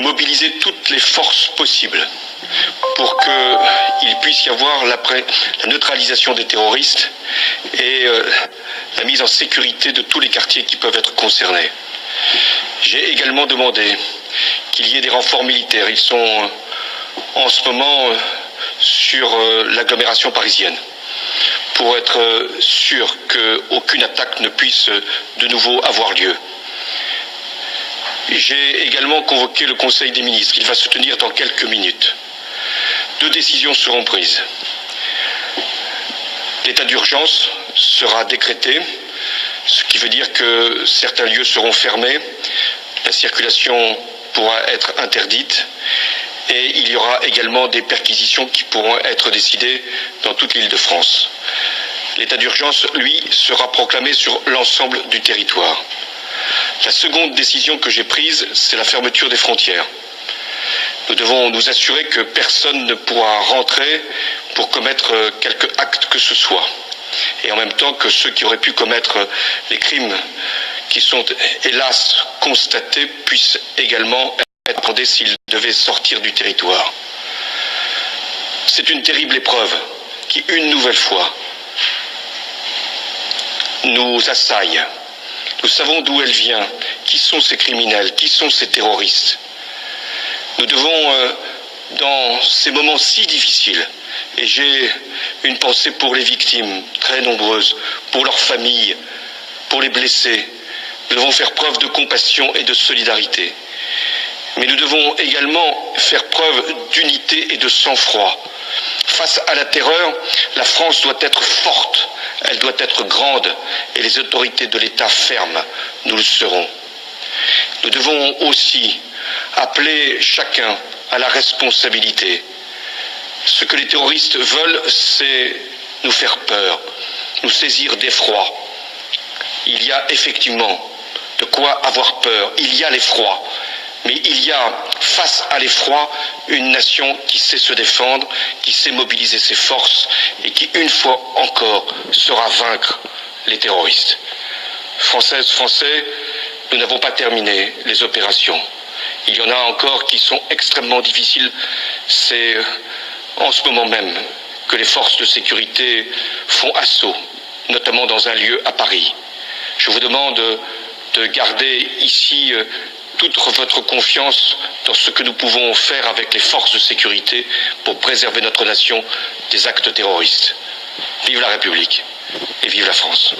mobiliser toutes les forces possibles pour qu'il puisse y avoir la neutralisation des terroristes et la mise en sécurité de tous les quartiers qui peuvent être concernés. J'ai également demandé qu'il y ait des renforts militaires. Ils sont en ce moment sur l'agglomération parisienne pour être sûr qu'aucune attaque ne puisse de nouveau avoir lieu. J'ai également convoqué le Conseil des ministres. Il va se tenir dans quelques minutes. 2 décisions seront prises. L'état d'urgence sera décrété, ce qui veut dire que certains lieux seront fermés, la circulation pourra être interdite et il y aura également des perquisitions qui pourront être décidées dans toute l'Île-de-France. L'état d'urgence, lui, sera proclamé sur l'ensemble du territoire. La seconde décision que j'ai prise, c'est la fermeture des frontières. Nous devons nous assurer que personne ne pourra rentrer pour commettre quelque acte que ce soit. Et en même temps que ceux qui auraient pu commettre les crimes qui sont hélas constatés puissent également être condamnés s'ils devaient sortir du territoire. C'est une terrible épreuve qui, une nouvelle fois, nous assaille. Nous savons d'où elle vient, qui sont ces criminels, qui sont ces terroristes. Nous devons, dans ces moments si difficiles, et j'ai une pensée pour les victimes, très nombreuses, pour leurs familles, pour les blessés, nous devons faire preuve de compassion et de solidarité. Mais nous devons également faire preuve d'unité et de sang-froid. Face à la terreur, la France doit être forte, elle doit être grande, et les autorités de l'État fermes, nous le serons. Nous devons aussi appeler chacun à la responsabilité. Ce que les terroristes veulent, c'est nous faire peur, nous saisir d'effroi. Il y a effectivement de quoi avoir peur, il y a l'effroi, mais il y a, face à l'effroi, une nation qui sait se défendre, qui sait mobiliser ses forces et qui, une fois encore, saura vaincre les terroristes. Françaises, Français, nous n'avons pas terminé les opérations. Il y en a encore qui sont extrêmement difficiles. C'est en ce moment même que les forces de sécurité font assaut, notamment dans un lieu à Paris. Je vous demande de garder ici toute votre confiance dans ce que nous pouvons faire avec les forces de sécurité pour préserver notre nation des actes terroristes. Vive la République et vive la France.